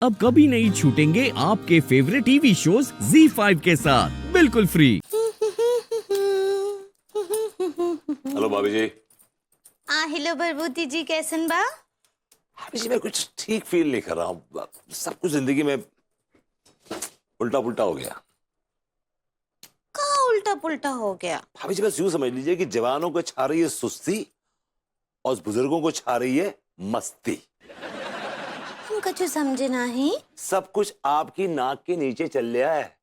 अब कभी नहीं छूटेंगे आपके फेवरेट टीवी शोज ZEE5 के साथ बिल्कुल फ्री। हेलो भाभी जी। हेलो भरभूति जी, कैसन बा? भाभी जी मैं कुछ ठीक फील नहीं कर रहा हूँ। सब कुछ जिंदगी में उल्टा पुल्टा हो गया। कहाँ उल्टा पुल्टा हो गया? भाभी जी बस यूं समझ लीजिए कि जवानों को छा रही है सुस्ती और बुजुर्गों को छा रही है मस्ती। हम कछु समझे नहीं। सब कुछ आपकी नाक के नीचे चल रहा है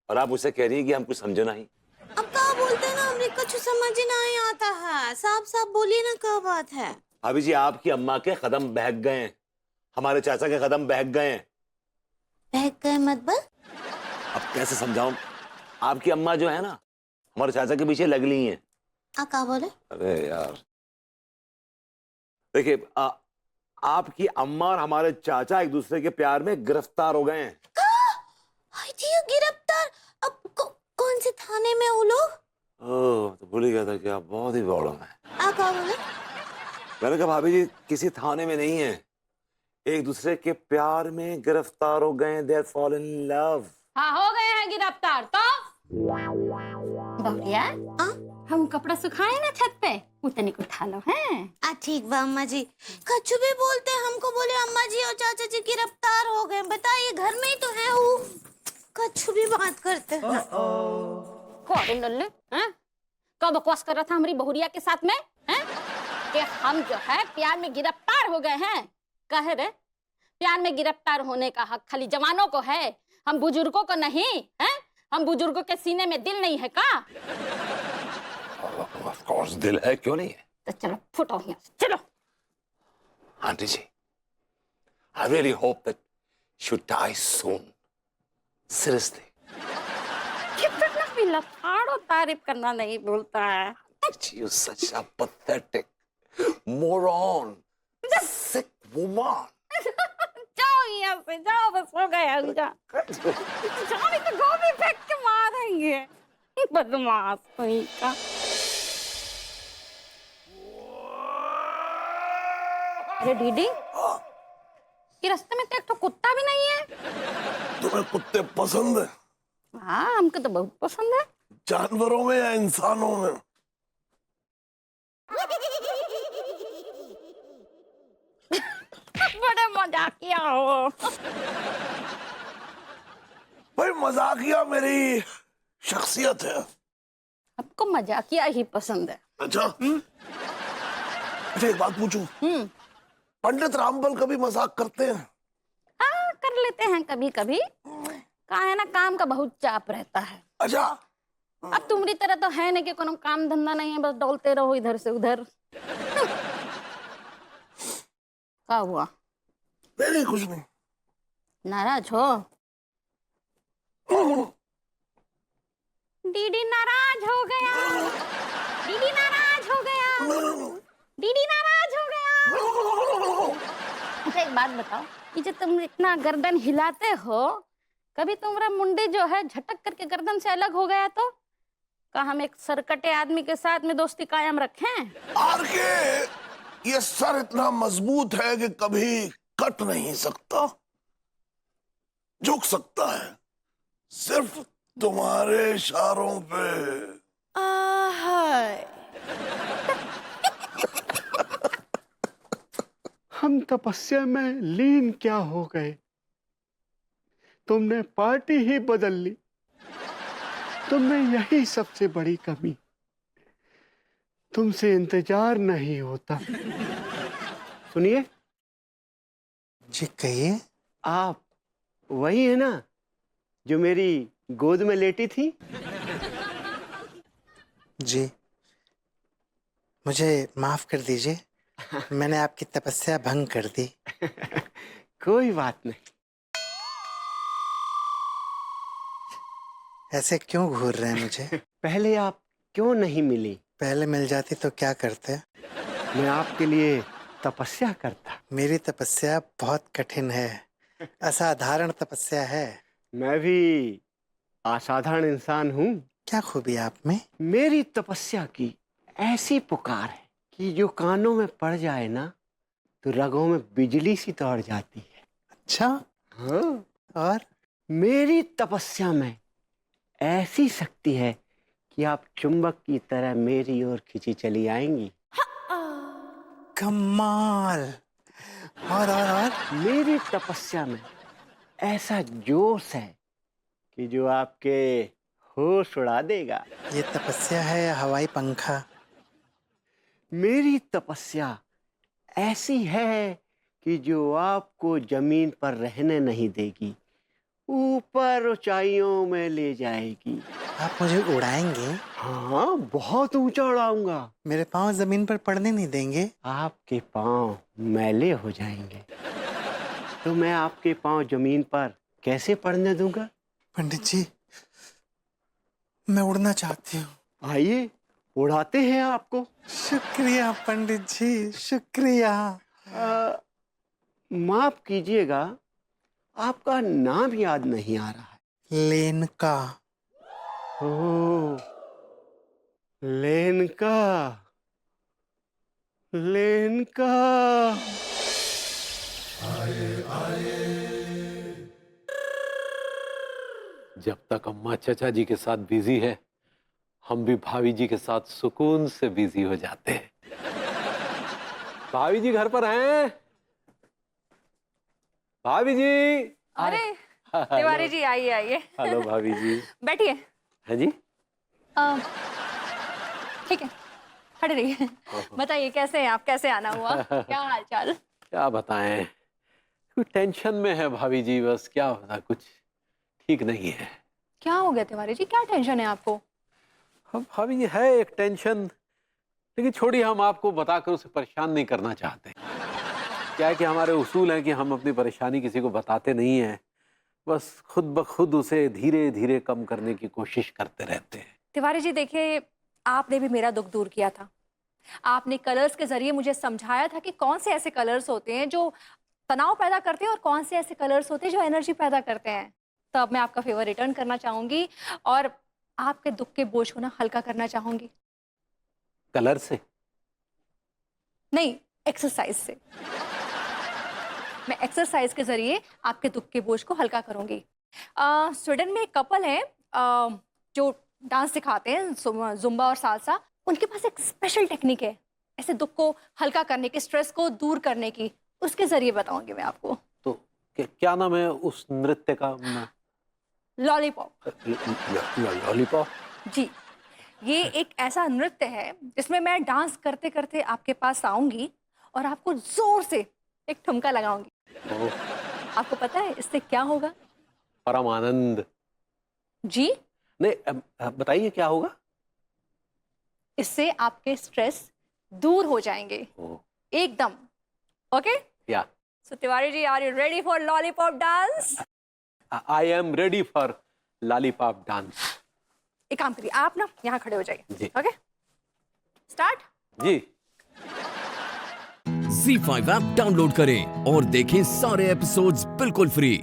और आप मुझसे कह रही है कि हम कुछ समझे नहीं। अब कहाँ बोलते हैं ना, हमने कछु समझ नहीं आता है। साफ साफ बोलिए ना, क्या बात है? भाभी जी आपकी अम्मा के कदम बहक गए हैं, हमारे चाचा के कदम बहक गए हैं। बहक गए मतलब? अब कैसे समझाऊं? आपकी अम्मा जो है ना हमारे चाचा के पीछे लग ली हैं। क्या बोले? अरे यार देखिए आपकी अम्मा और हमारे चाचा एक दूसरे के प्यार में गिरफ्तार हो गए हैं। हाय जी, ये गिरफ्तार? अब कौन से थाने में वो लोग? ओह तो भूल ही गया था कि आप बहुत ही प्रॉब्लम है। क्या बोले? मैंने कहा भाभी जी किसी थाने में नहीं है, एक दूसरे के प्यार में गिरफ्तार हो गए। They are fall in love. हाँ हो गए हैं गिरफ्तार। तो बहुरिया हम कपड़ा सुखाए ना छत पे, उतनी को उठा लो हैं। ठीक बा अम्मा जी। कछु भी बोलते हैं हमको, बोले अम्मा जी और चाचा जी गिरफ्तार हो गए। बताइए, घर में ही तो है वो, कछु भी बात करते हैं। कौन नल्ले हैं? कब बकवास कर रहा था हमारी बहुरिया के साथ में हैं? कि हम जो है प्यार में गिरफ्तार हो गए हैं। कहे रे, प्यार में गिरफ्तार होने का हक खाली जवानों को है, हम बुजुर्गों को नहीं है? हम बुजुर्गों के सीने में दिल नहीं है का? ऑफ कोर्स दिल है, क्यों नहीं है? तो चलो फुटो यहाँ से, चलो। Auntie ji I really hope that you die soon. Seriously. कितना भी लफाड़ो तारीफ करना नहीं बोलता है। You're such a pathetic moron, sick woman. जाओ यहाँ से, जाओ, बस हो गया। जाओ नहीं तो गोभी फेंक के मारेंगे। बदमाश कोई का। अरे दीदी, ये रास्ते में तो एक तो कुत्ता भी नहीं है। तुम्हें कुत्ते पसंद है? हाँ हमको तो बहुत पसंद है। जानवरों में या इंसानों में? बड़े मजाकिया हो। भाई मजाकिया मेरी शख्सियत है। आपको मजाकिया ही पसंद है। अच्छा अच्छा एक बात पूछूं? पंडित रामबल कभी मजाक करते हैं? हाँ कर लेते हैं कभी कभी। कहा है ना, काम का बहुत चाप रहता है। अच्छा अब तुम्हारी तरह तो है नहीं कि कोनो काम धंधा नहीं है, बस डोलते रहो इधर से उधर। क्या हुआ? नहीं कुछ नहीं। नाराज हो? दीदी नाराज हो गया। दीदी नाराज हो गया। दीदी नाराज हो गया। अच्छा एक बात बताओ, ये जो तुम इतना गर्दन हिलाते हो, कभी तुम्हारा मुंडी जो है झटक करके गर्दन से अलग हो गया तो? का हम एक सरकटे आदमी के साथ में दोस्ती कायम रखें? आर के ये सर इतना मजबूत है कि कभी कट नहीं सकता, झुक सकता है सिर्फ तुम्हारे इशारों पे। हम तपस्या में लीन क्या हो गए, तुमने पार्टी ही बदल ली। तुमने यही सबसे बड़ी कमी, तुमसे इंतजार नहीं होता। सुनिए जी कहिए। आप वही है ना जो मेरी गोद में लेटी थी? जी मुझे माफ कर दीजिए, मैंने आपकी तपस्या भंग कर दी। कोई बात नहीं। ऐसे क्यों घूर रहे हैं मुझे? पहले आप क्यों नहीं मिली? पहले मिल जाती तो क्या करते? मैं आपके लिए तपस्या करता। मेरी तपस्या बहुत कठिन है, असाधारण तपस्या है। मैं भी असाधारण इंसान हूँ। क्या खूबी आप में? मेरी तपस्या की ऐसी पुकार है कि जो कानों में पड़ जाए ना तो रगों में बिजली सी दौड़ जाती है। अच्छा हाँ, और मेरी तपस्या में ऐसी शक्ति है कि आप चुंबक की तरह मेरी ओर खींची चली आएंगी। कमाल। और मेरी तपस्या में ऐसा जोश है कि जो आपके होश उड़ा देगा। ये तपस्या है या हवाई पंखा? मेरी तपस्या ऐसी है कि जो आपको जमीन पर रहने नहीं देगी, ऊपर ऊंचाइयों में ले जाएगी। आप मुझे उड़ाएंगे? हाँ, बहुत ऊंचा उड़ाऊंगा। मेरे पाँव जमीन पर पड़ने नहीं देंगे? आपके पांव मैले हो जाएंगे तो मैं आपके पांव जमीन पर कैसे पड़ने दूंगा? पंडित जी, मैं उड़ना चाहती हूँ। आइए, उड़ाते हैं आपको। शुक्रिया पंडित जी, शुक्रिया। माफ कीजिएगा, आपका नाम याद नहीं आ रहा है। लेनका। ओह, लेनका, लेनका। जब तक अम्मा चचा जी के साथ बिजी है, हम भी भाभी जी के साथ सुकून से बिजी हो जाते हैं। भाभी जी घर पर हैं? भाभी जी। अरे तिवारी जी, आइए आइए। हेलो भाभी जी। बैठिए। है जी। ठीक है, खड़े रहिए। बताइए कैसे हैं आप, कैसे आना हुआ, क्या हाल चाल? क्या बताएं, कुछ टेंशन में है भाभी जी, बस क्या बता, कुछ ठीक नहीं है। क्या हो गया तिवारी जी, क्या टेंशन है आपको? हम भाभी जी है एक टेंशन, लेकिन छोड़िए, हम आपको बताकर उसे परेशान नहीं करना चाहते। क्या है कि हमारे उसूल है कि हम अपनी परेशानी किसी को बताते नहीं हैं, बस खुद ब खुद उसे धीरे धीरे कम करने की कोशिश करते रहते हैं। तिवारी जी देखिए, आपने भी मेरा दुख दूर किया था। आपने कलर्स के जरिए मुझे समझाया था कि कौन से ऐसे कलर्स होते हैं जो तनाव पैदा करते हैं और कौन से ऐसे कलर्स होते हैं जो एनर्जी पैदा करते हैं। तो अब मैं आपका फेवर रिटर्न करना चाहूंगी और आपके दुख के बोझ को ना हल्का करना चाहूंगी। कलर से नहीं, एक्सरसाइज से। मैं एक्सरसाइज के जरिए आपके दुख के बोझ को हल्का करूंगी। स्वीडन में एक कपल है जो डांस सिखाते हैं, जुम्बा और सालसा। उनके पास एक स्पेशल टेक्निक है ऐसे दुख को हल्का करने की, स्ट्रेस को दूर करने की। उसके जरिए बताऊंगी मैं आपको। तो क्या नाम है उस नृत्य का? लॉलीपॉप। लॉलीपॉप। जी, ये एक ऐसा नृत्य है जिसमें मैं डांस करते करते आपके पास आऊंगी और आपको जोर से एक ठुमका लगाऊंगी। आपको पता है इससे क्या होगा? परम आनंद। जी नहीं, बताइए क्या होगा? इससे आपके स्ट्रेस दूर हो जाएंगे एकदम। ओके या so Tiwari ji, are you ready for lollipop dance? I am ready for lollipop dance. एक काम करिए, आप ना यहाँ खड़े हो जाइए। जी। Okay, start. जी। Z5 ऐप डाउनलोड करें और देखें सारे एपिसोड्स बिल्कुल फ्री।